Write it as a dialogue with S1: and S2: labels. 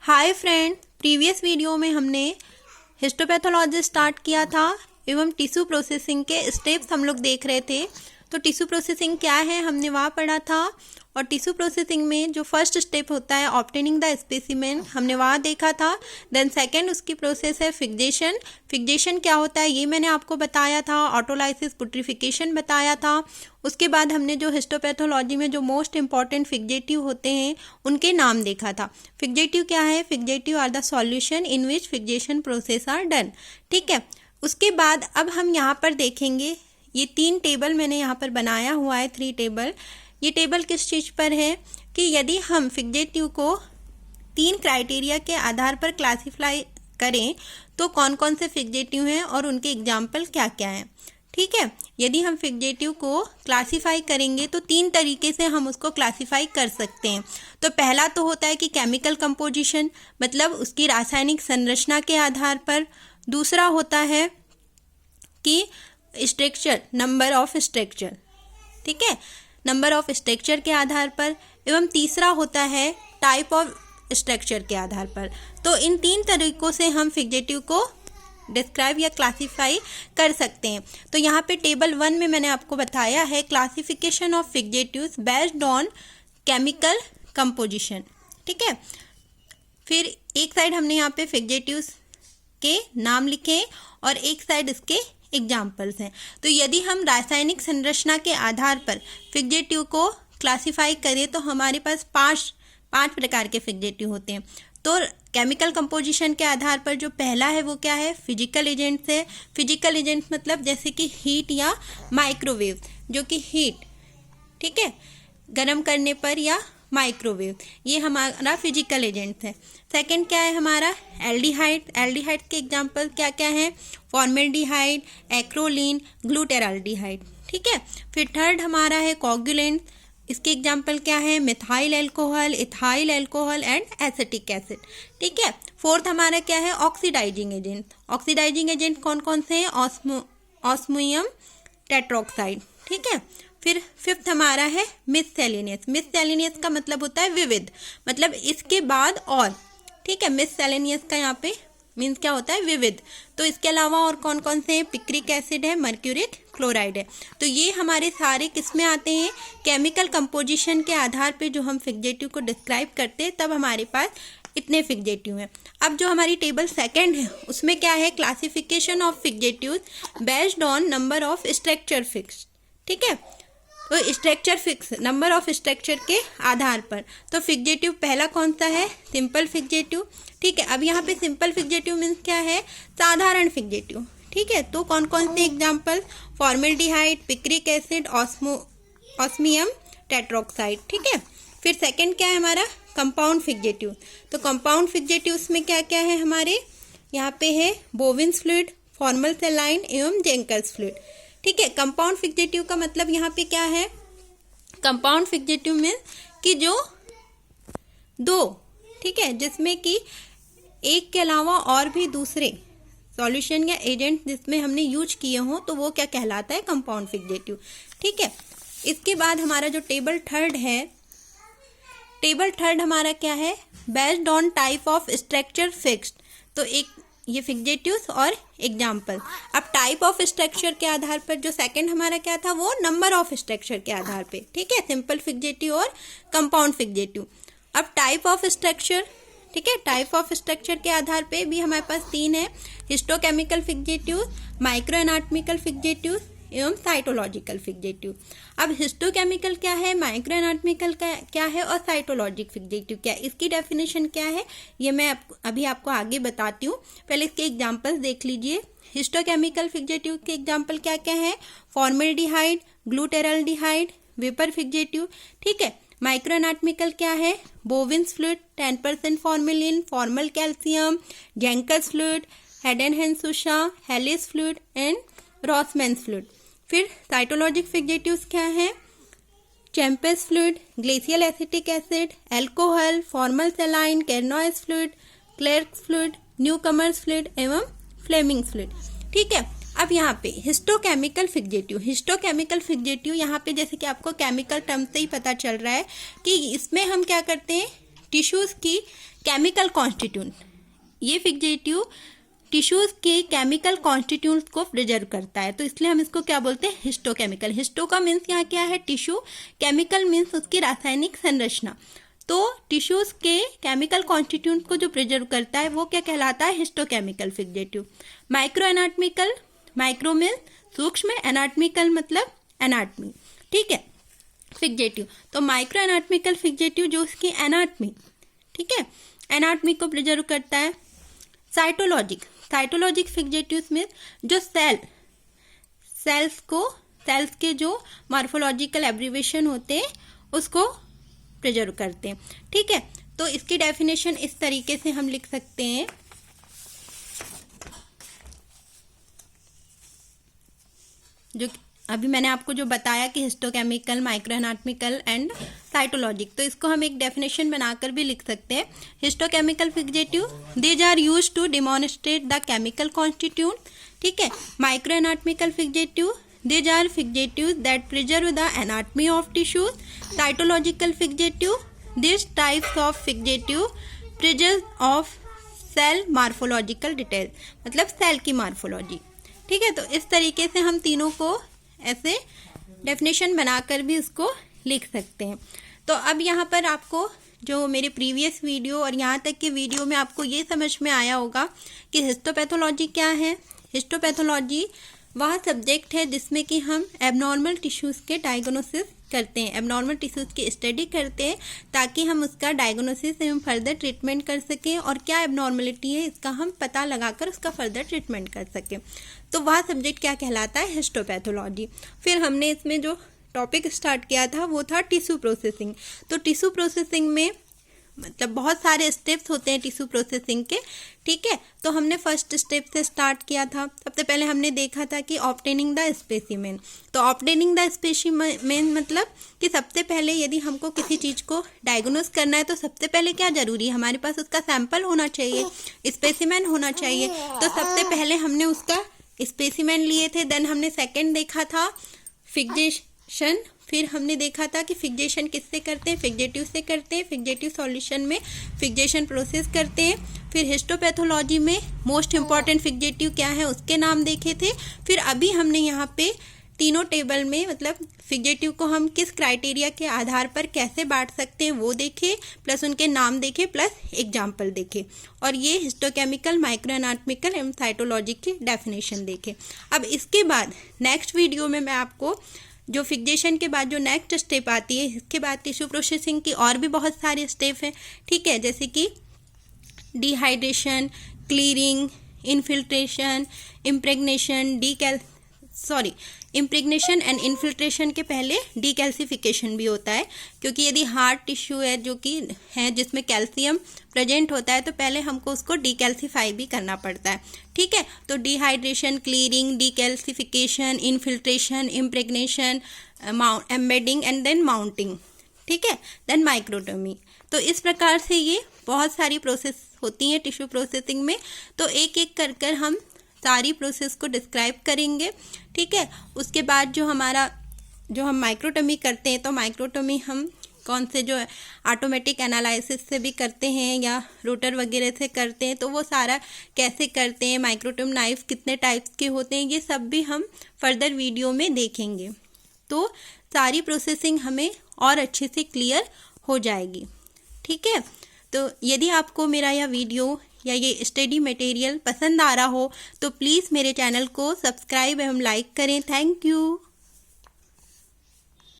S1: Hi friend, previous video में हमने histopathology start किया था एवं टिश्यू प्रोसेसिंग के स्टेप्स हम लोग देख रहे थे। तो टिश्यू प्रोसेसिंग क्या है हमने वहाँ पढ़ा था, और टिश्यू प्रोसेसिंग में जो फर्स्ट स्टेप होता है ऑब्टेनिंग द स्पेसिमेन हमने वहाँ देखा था। देन सेकंड उसकी प्रोसेस है फिक्सेशन। फिक्सेशन क्या होता है ये मैंने आपको बताया था। ऑटोलाइसिस, पुट्रिफिकेशन बताया था। उसके बाद हमने जो हिस्टोपैथोलॉजी में जो मोस्ट इंपॉर्टेंट फिक्सेटिव होते हैं उनके नाम देखा था। फिक्सेटिव क्या है? Fixative are the solution in which fixation process are done. ठीक है, उसके बाद अब हम यहाँ पर देखेंगे, ये 3 टेबल मैंने यहाँ पर बनाया हुआ है, 3 टेबल। ये टेबल किस चीज़ पर है कि यदि हम फिक्सेटिव को 3 क्राइटेरिया के आधार पर क्लासिफाई करें तो कौन कौन से फिक्सेटिव हैं और उनके एग्जाम्पल क्या क्या हैं। ठीक है, यदि हम फिक्सेटिव को क्लासिफाई करेंगे तो 3 तरीके से हम उसको क्लासिफाई कर सकते हैं। तो पहला तो होता है कि केमिकल कंपोजिशन, मतलब उसकी रासायनिक संरचना के आधार पर। दूसरा होता है कि स्ट्रक्चर, नंबर ऑफ स्ट्रक्चर, ठीक है, नंबर ऑफ स्ट्रक्चर के आधार पर। एवं तीसरा होता है टाइप ऑफ स्ट्रक्चर के आधार पर। तो इन 3 तरीकों से हम फिक्सेटिव को डिस्क्राइब या क्लासिफाई कर सकते हैं। तो यहाँ पे टेबल 1 में मैंने आपको बताया है classification of fixatives based on chemical composition. ठीक है, फिर एक साइड हमने यहाँ पे फिक्सेटिव्स के नाम लिखे और एक साइड इसके एग्जाम्पल्स हैं। तो यदि हम रासायनिक संरचना के आधार पर फिक्सेटिव को क्लासिफाई करें तो हमारे पास पांच प्रकार के फिक्सेटिव होते हैं। तो केमिकल कंपोजिशन के आधार पर जो पहला है वो क्या है? फिजिकल एजेंट्स है। फिजिकल एजेंट्स मतलब जैसे कि हीट या माइक्रोवेव, जो कि हीट, ठीक है, गर्म करने पर, या माइक्रोवेव, ये हमारा फिजिकल एजेंट्स है। सेकंड क्या है हमारा? एल्डिहाइड। एल्डिहाइड के एग्जांपल क्या क्या हैं? Formaldehyde, acrolein, glutaraldehyde. ठीक है, फिर थर्ड हमारा है कोगुलेंट। इसके एग्जांपल क्या है? Methyl alcohol, ethyl alcohol and acetic acid. ठीक है, फोर्थ हमारा क्या है? Oxidising agent. ऑक्सीडाइजिंग एजेंट कौन कौन से हैं? Osmium tetroxide. ठीक है, फिर फिफ्थ हमारा है मिससेलेनियस। मिससेलेनियस का मतलब होता है विविध, मतलब इसके बाद और। ठीक है, मिससेलेनियस का यहाँ पे मीन्स क्या होता है? विविध। तो इसके अलावा और कौन कौन से हैं? पिक्रिक एसिड है, मर्क्यूरिक क्लोराइड है। तो ये हमारे सारे किस में आते हैं? केमिकल कंपोजिशन के आधार पे जो हम फिक्सेटिव को डिस्क्राइब करते हैं तब हमारे पास इतने फिक्सेटिव हैं। अब जो हमारी टेबल सेकंड है उसमें क्या है? Classification of fixatives based on number of structure fix. ठीक है, तो structure fix, number of structure के आधार पर। तो फिक्सेटिव पहला कौन सा है? Simple fixative. ठीक है, अब यहाँ पे सिंपल फिक्सेटिव मीन्स क्या है? साधारण फिक्सेटिव। ठीक है, तो कौन कौन से example? Formaldehyde, picric acid, osmium tetroxide. ठीक है, फिर सेकंड क्या है हमारा? Compound fixative. तो कंपाउंड फिक्सेटिव में क्या क्या है हमारे? यहाँ पे है बोविन्स फ्लूइड, फॉर्मल सेलाइन एवं जेंकर्स फ्लूइड। ठीक है, कंपाउंड फिक्सेटिव का मतलब यहाँ पे क्या है? कंपाउंड फिक्सेटिव में कि जो 2, ठीक है, जिसमें कि एक के अलावा और भी दूसरे सॉल्यूशन या एजेंट जिसमें हमने यूज किए हों तो वो क्या कहलाता है? Compound fixative. ठीक है, इसके बाद हमारा जो टेबल थर्ड है, टेबल थर्ड हमारा क्या है? Based on type of structure fixed. तो एक ये फिक्सेटिव्स और एग्जाम्पल। अब टाइप ऑफ स्ट्रक्चर के आधार पर जो सेकंड हमारा क्या था? वो नंबर ऑफ स्ट्रक्चर के आधार पे। ठीक है, सिंपल फिक्सेटिव और कंपाउंड फिक्सेटिव। अब टाइप ऑफ स्ट्रक्चर, ठीक है, टाइप ऑफ स्ट्रक्चर के आधार पे भी हमारे पास 3 है। Histochemical fixative, micro anatomical fixative एवं साइटोलॉजिकल फिक्सेटिव। अब हिस्टोकेमिकल क्या है, माइक्रो एनाटॉमिकल क्या है और साइटोलॉजिक फिक्सेटिव क्या है, इसकी डेफिनेशन क्या है ये मैं अभी आपको आगे बताती हूँ। पहले इसके एग्जांपल्स देख लीजिए। हिस्टोकेमिकल फिक्सेटिव के एग्जांपल क्या क्या है? Formaldehyde, glutaraldehyde, vapour fixative. ठीक है, माइक्रो एनाटॉमिकल क्या है? Bouin's fluid, 10% formalin, formal calcium, Zenker's fluid, Heidenhain's Susa, Helly's fluid and Rossman's fluid. फिर साइटोलॉजिक फिक्सेटिव्स क्या है? Champy's fluid, glacial acetic acid, alcohol, formal saline, Carnoy's fluid, Clarke's fluid, Newcomer's fluid एवं Flemming's fluid. ठीक है, अब यहाँ पे histochemical fixative. Histochemical fixative यहाँ पे जैसे कि आपको केमिकल टर्म से ही पता चल रहा है कि इसमें हम क्या करते हैं? टिश्यूज़ की केमिकल कॉन्स्टिट्यूंट, ये फिक्सेटिव टिश्यूज के केमिकल कॉन्स्टिट्यूंट्स को प्रिजर्व करता है, तो इसलिए हम इसको क्या बोलते हैं, हिस्टोकेमिकल। हिस्टो का मीन्स यहाँ क्या है, टिश्यू, केमिकल मीन्स उसकी रासायनिक संरचना। तो टिश्यूज के केमिकल कॉन्स्टिट्यूंट को जो प्रिजर्व करता है वो क्या कहलाता है, histochemical fixative. Micro anatomical, micro means सूक्ष्म, एनाटॉमिकल मतलब एनाटमी, ठीक है, फिक्सेटिव। तो माइक्रो एनाटॉमिकल फिक्सेटिव जो उसकी एनाटमी, ठीक है, एनाटमी को प्रिजर्व करता है। साइटोलॉजिक, साइटोलॉजिक फिक्सेटिव में जो सेल्स के जो मॉर्फोलॉजिकल एब्रीवेशन होते हैं उसको प्रिजर्व करते हैं, ठीक है। तो इसकी डेफिनेशन इस तरीके से हम लिख सकते हैं, जो अभी मैंने आपको जो बताया कि हिस्टोकेमिकल, माइक्रो एनाटॉमिकल एंड साइटोलॉजिक, तो इसको हम एक डेफिनेशन बनाकर भी लिख सकते हैं। Histochemical fixative, these are used to demonstrate the chemical constituent, ठीक है। Micro anatomical fixative, these are fixative that preserve the anatomy of tissues. Cytological fixative, this types of fixative preserve of cell morphological detail, मतलब cell की morphology, ठीक है। तो इस तरीके से हम तीनों को ऐसे डेफिनेशन बनाकर भी उसको लिख सकते हैं। तो अब यहाँ पर आपको जो मेरे प्रीवियस वीडियो और यहाँ तक के वीडियो में आपको ये समझ में आया होगा कि हिस्टोपैथोलॉजी क्या है। हिस्टोपैथोलॉजी वह सब्जेक्ट है जिसमें कि हम एबनॉर्मल टिश्यूज़ के डायग्नोसिस करते हैं, एबनॉर्मल टिश्यूज़ की स्टडी करते हैं ताकि हम उसका डायग्नोसिस एवं फर्दर ट्रीटमेंट कर सकें और क्या एबनॉर्मलिटी है इसका हम पता लगाकर उसका फर्दर ट्रीटमेंट कर सकें। तो वह सब्जेक्ट क्या कहलाता है, हिस्टोपैथोलॉजी। फिर हमने इसमें जो टॉपिक स्टार्ट किया था वो था टिश्यू प्रोसेसिंग। तो टिश्यू प्रोसेसिंग में मतलब बहुत सारे स्टेप्स होते हैं टिश्यू प्रोसेसिंग के, ठीक है। तो हमने फर्स्ट स्टेप से स्टार्ट किया था। सबसे पहले हमने देखा था कि ऑब्टेनिंग द स्पेसिमेन। तो ऑब्टेनिंग द स्पेसिमेन मतलब कि सबसे पहले यदि हमको किसी चीज़ को डायग्नोस करना है तो सबसे पहले क्या जरूरी है, हमारे पास उसका सैंपल होना चाहिए, स्पेसिमेन होना चाहिए। तो सबसे पहले हमने उसका स्पेसिमेन लिए थे। देन हमने सेकेंड देखा था फिक्सेशन। फिर हमने देखा था कि फिक्सेशन किससे करते हैं, फिक्सेटिव से करते हैं। फिक्सेटिव सॉल्यूशन में फिक्सेशन प्रोसेस करते हैं। फिर हिस्टोपैथोलॉजी में मोस्ट इम्पॉर्टेंट फिक्सेटिव क्या है उसके नाम देखे थे। फिर अभी हमने यहाँ पे तीनों टेबल में मतलब फिक्सेटिव को हम किस क्राइटेरिया के आधार पर कैसे बांट सकते हैं वो देखे, प्लस उनके नाम देखे, प्लस एग्जाम्पल देखे। और ये हिस्टोकेमिकल, माइक्रो एनाटॉमिकल एवं साइटोलॉजी की डेफिनेशन देखे। अब इसके बाद नेक्स्ट वीडियो में मैं आपको जो फिक्सेशन के बाद जो नेक्स्ट स्टेप आती है, इसके बाद टिश्यू प्रोसेसिंग की और भी बहुत सारे स्टेप हैं, ठीक है, जैसे कि dehydration, clearing, infiltration, impregnation and infiltration के पहले डीकैल्सिफिकेशन भी होता है, क्योंकि यदि हार्ड टिश्यू है जो कि है जिसमें कैल्शियम प्रेजेंट होता है तो पहले हमको उसको डीकैल्सिफाई भी करना पड़ता है, ठीक है। तो dehydration, clearing, decalcification, infiltration, impregnation, embedding and then mounting, ठीक है, देन माइक्रोटोमी। तो इस प्रकार से ये बहुत सारी प्रोसेस होती हैं टिश्यू प्रोसेसिंग में। तो एक एक कर कर हम सारी प्रोसेस को डिस्क्राइब करेंगे, ठीक है। उसके बाद जो हम माइक्रोटोमी करते हैं, तो माइक्रोटोमी हम कौन से जो ऑटोमेटिक एनालिसिस से भी करते हैं या रोटर वगैरह से करते हैं, तो वो सारा कैसे करते हैं, माइक्रोटोम नाइफ कितने टाइप्स के होते हैं, ये सब भी हम फर्दर वीडियो में देखेंगे। तो सारी प्रोसेसिंग हमें और अच्छे से क्लियर हो जाएगी, ठीक है। तो यदि आपको मेरा यह वीडियो या ये स्टडी मटेरियल पसंद आ रहा हो तो प्लीज़ मेरे चैनल को सब्सक्राइब एवं लाइक करें। Thank you.